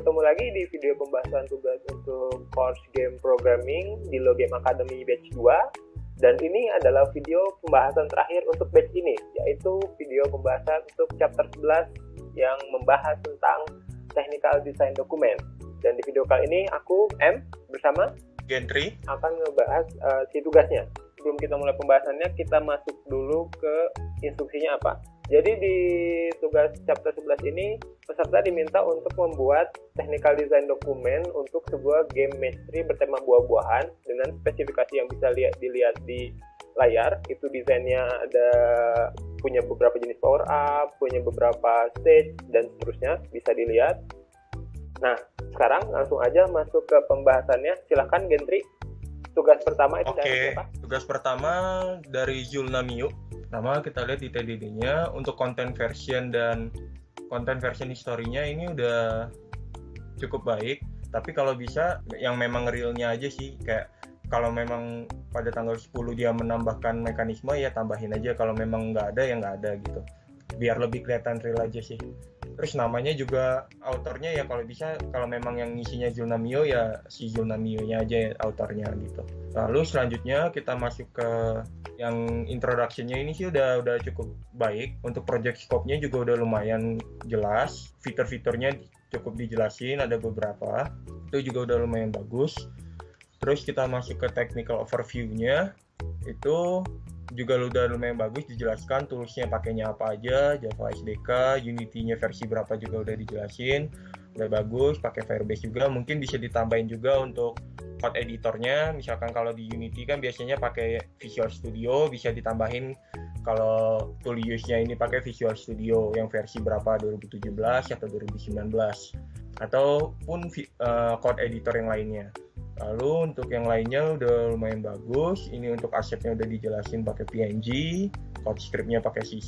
Ketemu lagi di video pembahasan tugas untuk course game programming di Lo Game Academy batch 2. Dan ini adalah video pembahasan terakhir untuk batch ini, yaitu video pembahasan untuk chapter 11 yang membahas tentang technical design dokumen. Dan di video kali ini aku, M, bersama Gentry akan ngebahas si tugasnya. Sebelum kita mulai pembahasannya, kita masuk dulu ke instruksinya apa. Jadi di tugas chapter 11 ini, peserta diminta untuk membuat technical design dokumen untuk sebuah game match-3 bertema buah-buahan dengan spesifikasi yang bisa dilihat di layar. Itu desainnya ada punya beberapa jenis power up, punya beberapa stage, dan seterusnya bisa dilihat. Nah, sekarang langsung aja masuk ke pembahasannya. Silahkan Gentry. Tugas pertama itu dari siapa? Tugas pertama dari Julna Miu. Pertama kita lihat di TDD-nya untuk content version dan content version historinya ini udah cukup baik. Tapi kalau bisa yang memang realnya aja sih, kayak kalau memang pada tanggal 10 dia menambahkan mekanisme ya tambahin aja, kalau memang nggak ada ya nggak ada gitu. Biar lebih kelihatan real aja sih. Terus namanya juga autornya ya kalau bisa, kalau memang yang ngisinya Julna Miu ya si Julna Miu-nya aja autornya gitu. Lalu selanjutnya kita masuk ke yang introduction-nya. Ini sih udah cukup baik. Untuk project scope-nya juga udah lumayan jelas. Fitur-fiturnya cukup dijelasin, ada beberapa. Itu juga udah lumayan bagus. Terus kita masuk ke technical overview-nya. Itu juga udah lumayan bagus dijelaskan, toolsnya pakainya apa aja, Java SDK, Unity-nya versi berapa juga udah dijelasin, udah bagus, pakai Firebase juga. Mungkin bisa ditambahin juga untuk code editornya, misalkan kalau di Unity kan biasanya pakai Visual Studio, bisa ditambahin kalau tool use-nya ini pakai Visual Studio yang versi berapa, 2017 atau 2019, ataupun code editor yang lainnya. Lalu untuk yang lainnya udah lumayan bagus. Ini untuk asetnya udah dijelasin pakai PNG, code script-nya pakai C#.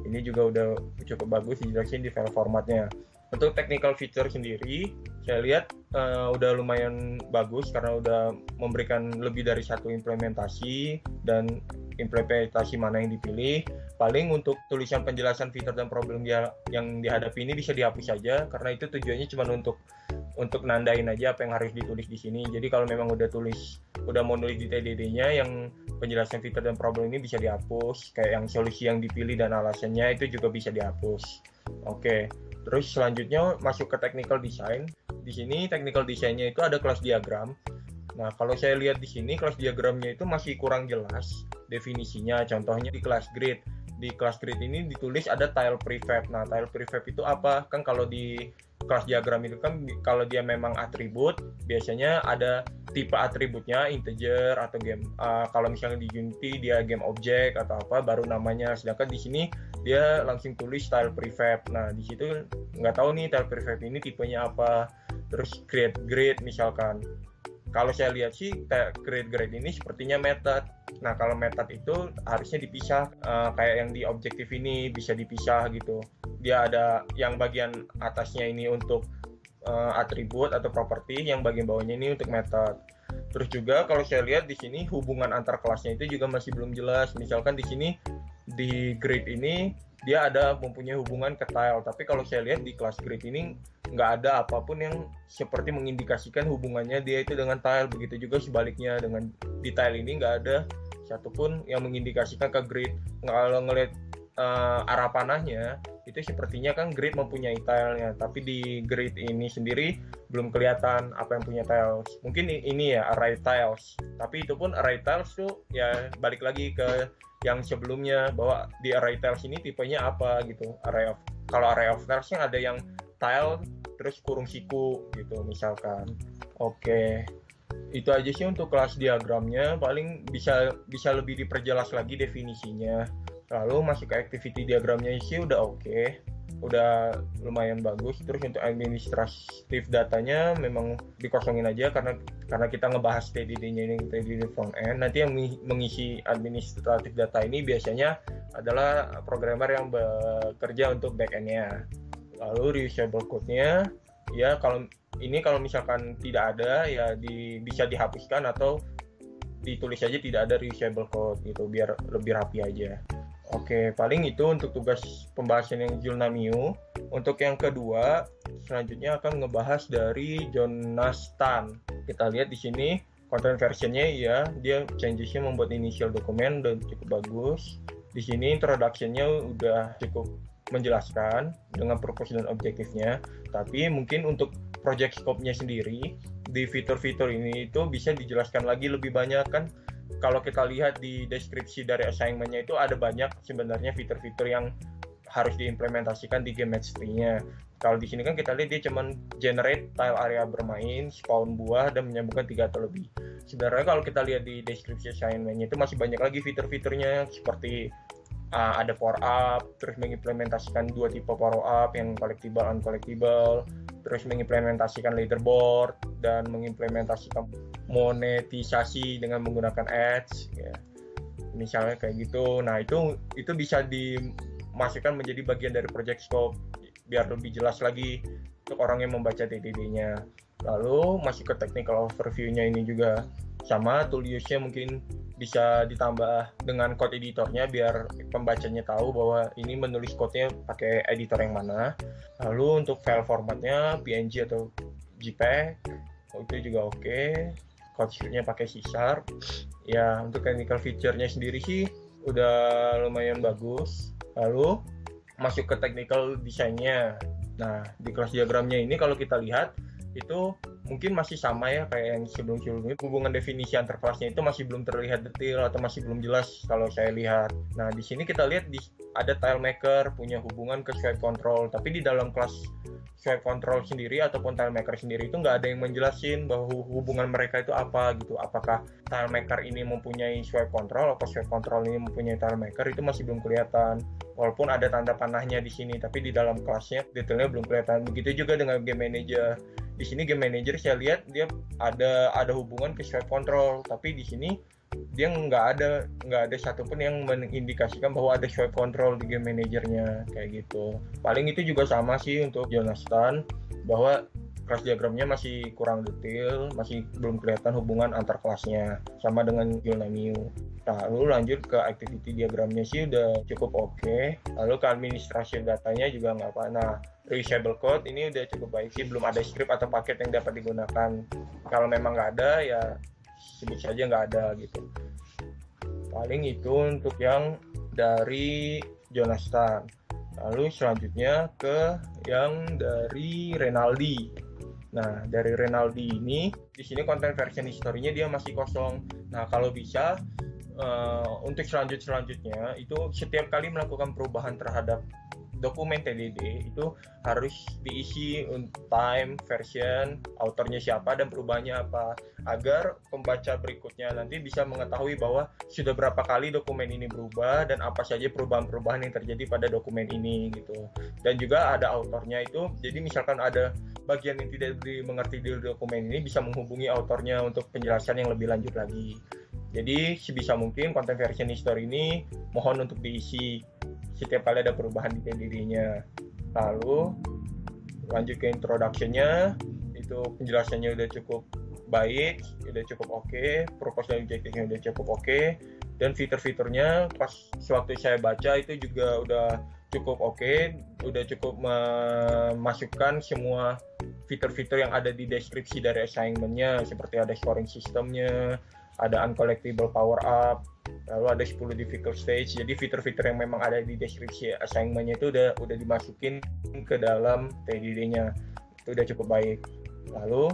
Ini juga udah cukup bagus dijelasin di file formatnya. Untuk technical feature sendiri, saya lihat udah lumayan bagus karena udah memberikan lebih dari satu implementasi, dan implementasi mana yang dipilih. Paling untuk tulisan penjelasan fitur dan problem yang dihadapi ini bisa dihapus saja, karena itu tujuannya cuma untuk nandain aja apa yang harus ditulis di sini. Jadi kalau memang udah mau nulis di TDD-nya yang penjelasan fitur dan problem ini bisa dihapus, kayak yang solusi yang dipilih dan alasannya itu juga bisa dihapus. Oke. Terus selanjutnya masuk ke technical design. Di sini technical design-nya itu ada kelas diagram. Nah, kalau saya lihat di sini kelas diagramnya itu masih kurang jelas definisinya. Contohnya di kelas grid. Di kelas grid ini ditulis ada tile prefab. Nah, tile prefab itu apa? Kan kalau di kelas diagram itu kan kalau dia memang atribut, biasanya ada tipe atributnya integer atau game. Kalau misalnya di Unity dia game object atau apa baru namanya. Sedangkan di sini dia langsung tulis tile prefab. Nah, di situ nggak tahu nih tile prefab ini tipenya apa. Terus create grid misalkan. Kalau saya lihat sih create grid ini sepertinya method. Nah, kalau method itu harusnya dipisah, kayak yang di objektif ini bisa dipisah gitu. Dia ada yang bagian atasnya ini untuk atribut atau properti, yang bagian bawahnya ini untuk method. Terus juga kalau saya lihat di sini hubungan antar kelasnya itu juga masih belum jelas. Misalkan di sini di grid ini dia ada mempunyai hubungan ke tile, tapi kalau saya lihat di kelas grid ini nggak ada apapun yang seperti mengindikasikan hubungannya dia itu dengan tile. Begitu juga sebaliknya, dengan di tile ini nggak ada satupun yang mengindikasikan ke grid. Kalau ngelihat arah panahnya itu sepertinya kan grid mempunyai tile-nya, tapi di grid ini sendiri belum kelihatan apa yang punya tiles. Mungkin ini ya array tiles, tapi itu pun array tiles tuh ya balik lagi ke yang sebelumnya, bahwa di array tiles ini tipenya apa gitu. Kalau array of tiles ada yang tile terus kurung siku gitu misalkan. Oke. Itu aja sih untuk kelas diagramnya. Paling bisa lebih diperjelas lagi definisinya. Lalu masuk ke activity diagramnya sih udah oke. Udah lumayan bagus. Terus untuk administratif datanya memang dikosongin aja karena kita ngebahas TDD-nya ini, TDD front end. Nanti yang mengisi administratif data ini biasanya adalah programmer yang bekerja untuk back end-nya. Lalu reusable code-nya ya kalau misalkan tidak ada ya bisa dihapuskan atau ditulis aja tidak ada reusable code gitu biar lebih rapi aja. Oke, paling itu untuk tugas pembahasan yang Julna Miu. Untuk yang kedua, selanjutnya akan ngebahas dari Jonas Tan. Kita lihat di sini content versionnya ya, dia changesnya membuat initial dokumen udah cukup bagus. Di sini introduction-nya udah cukup menjelaskan dengan purpose dan objektifnya, tapi mungkin untuk project scope-nya sendiri di fitur-fitur ini itu bisa dijelaskan lagi lebih banyak kan. Kalau kita lihat di deskripsi dari assignment-nya itu ada banyak sebenarnya fitur-fitur yang harus diimplementasikan di game match 3-nya. Kalau di sini kan kita lihat dia cuman generate tile area bermain, spawn buah, dan menyambungkan 3 atau lebih. Sebenarnya kalau kita lihat di deskripsi assignment-nya itu masih banyak lagi fitur-fiturnya seperti ada power up, terus mengimplementasikan 2 tipe power up yang collectible dan uncollectible, terus mengimplementasikan leaderboard dan mengimplementasikan monetisasi dengan menggunakan ads ya. Misalnya kayak gitu. Nah, itu bisa dimasukkan menjadi bagian dari project scope biar lebih jelas lagi untuk orang yang membaca TDD-nya. Lalu masuk ke technical overview-nya ini juga sama, tool use-nya mungkin bisa ditambah dengan code editornya biar pembacanya tahu bahwa ini menulis code-nya pakai editor yang mana. Lalu untuk file formatnya PNG atau JPEG, itu juga oke. Code sheet-nya pakai C#. Ya, untuk technical feature-nya sendiri sih udah lumayan bagus. Lalu masuk ke technical design-nya. Nah, di kelas diagramnya ini kalau kita lihat itu mungkin masih sama ya kayak yang sebelum-sebelumnya. Hubungan definisi antar kelasnya itu masih belum terlihat detail atau masih belum jelas kalau saya lihat. Nah, di sini kita lihat ada tile maker punya hubungan ke swipe control, tapi di dalam kelas swipe control sendiri ataupun tile maker sendiri itu nggak ada yang menjelasin bahwa hubungan mereka itu apa gitu. Apakah tile maker ini mempunyai swipe control atau swipe control ini mempunyai tile maker, itu masih belum kelihatan. Walaupun ada tanda panahnya di sini, tapi di dalam kelasnya detailnya belum kelihatan. Begitu juga dengan game manager. Di sini game manager saya lihat dia ada hubungan ke swipe control, tapi di sini dia nggak ada satupun yang mengindikasikan bahwa ada swipe control di game manajernya kayak gitu. Paling itu juga sama sih untuk Jonas Tan, bahwa kelas diagramnya masih kurang detail, masih belum kelihatan hubungan antar kelasnya, sama dengan Yulnamiu. Lalu lanjut ke activity diagramnya sih udah cukup oke. Lalu ke administrasi datanya juga nggak apa. Nah, reusable code ini udah cukup baik sih, belum ada script atau paket yang dapat digunakan. Kalau memang nggak ada ya sebut saja nggak ada gitu. Paling itu untuk yang dari Jonas Tan. Lalu selanjutnya ke yang dari Renaldi. Nah, dari Renaldi ini di sini content version historinya dia masih kosong. Nah, kalau bisa untuk selanjutnya itu setiap kali melakukan perubahan terhadap dokumen TDD itu harus diisi time, version, autornya siapa dan perubahannya apa, agar pembaca berikutnya nanti bisa mengetahui bahwa sudah berapa kali dokumen ini berubah dan apa saja perubahan-perubahan yang terjadi pada dokumen ini gitu. Dan juga ada autornya itu, jadi misalkan ada bagian yang tidak dimengerti di dokumen ini bisa menghubungi autornya untuk penjelasan yang lebih lanjut lagi. Jadi sebisa mungkin content version history ini mohon untuk diisi setiap kali ada perubahan di TDD-nya. Lalu lanjut ke introduction-nya, itu penjelasannya udah cukup baik, udah cukup oke, purpose dan objektifnya udah cukup oke, dan fitur-fiturnya pas sewaktu saya baca itu juga udah cukup oke, udah cukup memasukkan semua fitur-fitur yang ada di deskripsi dari assignment-nya, seperti ada scoring sistemnya, ada uncollectible power up, lalu ada 10 difficult stage. Jadi fitur-fitur yang memang ada di deskripsi assignment-nya itu udah dimasukin ke dalam TDD-nya. Itu udah cukup baik. Lalu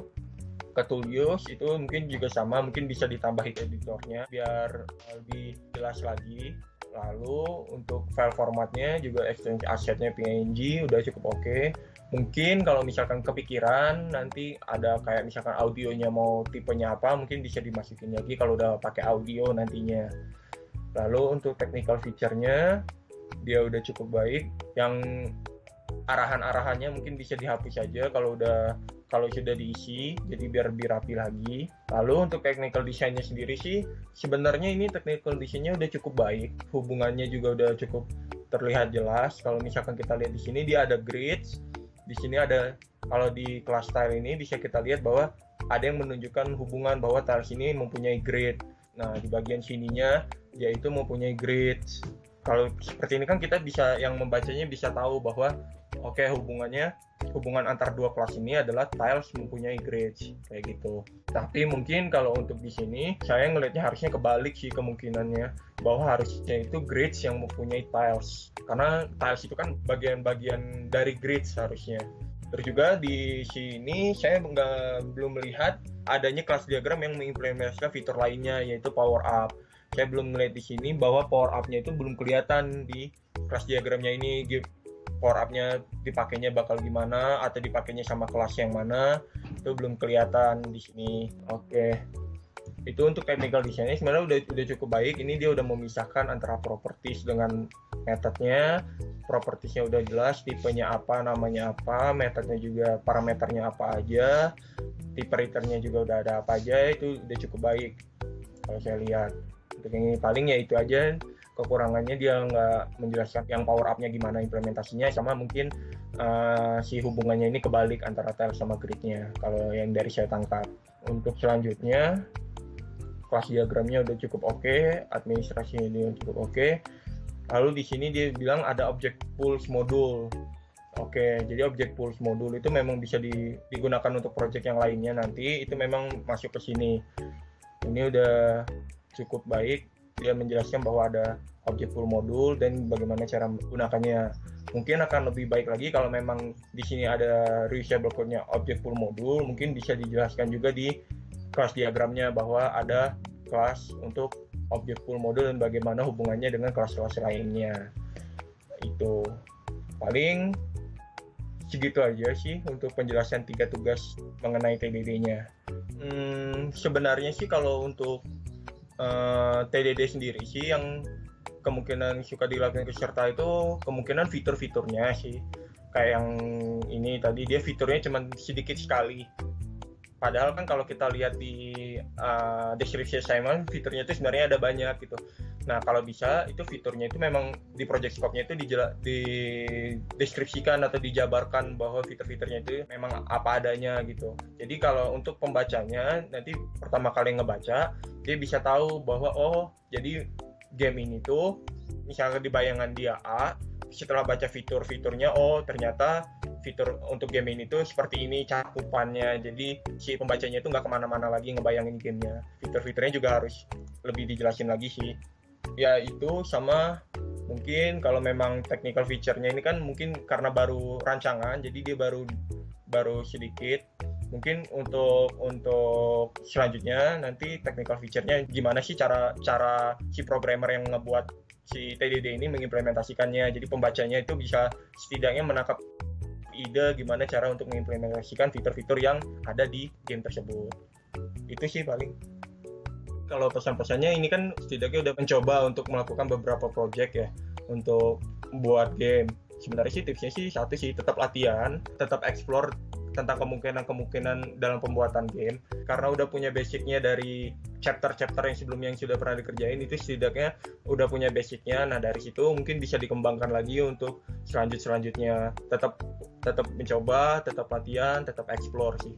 ke tool use itu mungkin juga sama, mungkin bisa ditambahin editornya biar lebih jelas lagi. Lalu untuk file formatnya juga extension assetnya PNG udah cukup oke. Mungkin kalau misalkan kepikiran nanti ada kayak misalkan audionya mau tipenya apa, mungkin bisa dimasukin lagi kalau udah pakai audio nantinya. Lalu untuk technical feature-nya dia udah cukup baik. Yang arahan-arahannya mungkin bisa dihapus saja kalau sudah diisi, jadi biar lebih rapi lagi. Lalu untuk technical design-nya sendiri sih sebenarnya ini technical design-nya udah cukup baik, hubungannya juga udah cukup terlihat jelas. Kalau misalkan kita lihat di sini dia ada grids. Di sini ada, kalau di kelas tile ini bisa kita lihat bahwa ada yang menunjukkan hubungan bahwa tiles ini mempunyai grid. Nah, di bagian sininya yaitu mempunyai grids. Kalau seperti ini kan kita bisa, yang membacanya bisa tahu bahwa Oke, hubungan antar dua kelas ini adalah tiles mempunyai grades kayak gitu. Tapi mungkin kalau untuk di sini saya ngelihatnya harusnya kebalik sih kemungkinannya, bahwa harusnya itu grades yang mempunyai tiles, karena tiles itu kan bagian-bagian dari grades harusnya. Terus juga di sini saya belum melihat adanya kelas diagram yang mengimplementasikan fitur lainnya, yaitu power up. Saya belum melihat di sini bahwa power up-nya itu belum kelihatan di kelas diagramnya ini. Power up-nya dipakainya bakal gimana atau dipakainya sama kelas yang mana, itu belum kelihatan di sini. Oke. Itu untuk technical design-nya sebenarnya udah cukup baik. Ini dia udah memisahkan antara properties dengan metodenya. Propertiesnya udah jelas, tipenya apa, namanya apa, metodenya juga parameternya apa aja, tipe return-nya juga udah ada apa aja. Itu udah cukup baik kalau saya lihat. Untuk yang ini paling ya itu aja. Kekurangannya dia nggak menjelaskan yang power up-nya gimana implementasinya, sama mungkin si hubungannya ini kebalik antara tiles sama grid-nya kalau yang dari saya tangkap. Untuk selanjutnya kelas diagramnya udah cukup oke, administrasinya dia cukup oke. Lalu di sini dia bilang ada object pools module. Oke, jadi object pools module itu memang bisa digunakan untuk project yang lainnya nanti, itu memang masuk ke sini. Ini udah cukup baik. Dia menjelaskan bahwa ada object pool modul dan bagaimana cara menggunakannya. Mungkin akan lebih baik lagi kalau memang di sini ada reusable code-nya object pool modul, mungkin bisa dijelaskan juga di kelas diagramnya bahwa ada kelas untuk object pool modul dan bagaimana hubungannya dengan kelas-kelas lainnya. Itu paling segitu aja sih untuk penjelasan 3 tugas mengenai TDD-nya. Sebenarnya sih kalau untuk TDD sendiri sih yang kemungkinan suka dilakukan peserta itu kemungkinan fitur-fiturnya sih, kayak yang ini tadi dia fiturnya cuma sedikit sekali, padahal kan kalau kita lihat di deskripsi assignment fiturnya itu sebenarnya ada banyak gitu. Nah kalau bisa itu fiturnya itu memang di project scope-nya itu dideskripsikan atau dijabarkan bahwa fitur-fiturnya itu memang apa adanya gitu. Jadi kalau untuk pembacanya nanti pertama kali ngebaca dia bisa tahu bahwa oh jadi game ini tuh misalnya di bayangan dia A, setelah baca fitur-fiturnya oh ternyata fitur untuk game ini tuh seperti ini cakupannya, jadi si pembacanya itu nggak kemana-mana lagi ngebayangin gamenya. Fitur-fiturnya juga harus lebih dijelasin lagi sih. Ya itu sama mungkin kalau memang technical feature-nya ini kan mungkin karena baru rancangan jadi dia baru sedikit. Mungkin untuk selanjutnya nanti technical feature-nya gimana sih cara si programmer yang ngebuat si TDD ini mengimplementasikannya. Jadi pembacanya itu bisa setidaknya menangkap ide gimana cara untuk mengimplementasikan fitur-fitur yang ada di game tersebut. Itu sih paling. Kalau pesan-pesannya ini kan setidaknya udah mencoba untuk melakukan beberapa project ya untuk buat game. Sebenarnya sih tipsnya sih satu sih, tetap latihan, tetap explore tentang kemungkinan dalam pembuatan game, karena udah punya basicnya dari chapter-chapter yang sebelumnya yang sudah pernah dikerjain, itu setidaknya udah punya basicnya. Nah dari situ mungkin bisa dikembangkan lagi untuk selanjutnya. Tetap mencoba, tetap latihan, tetap explore sih.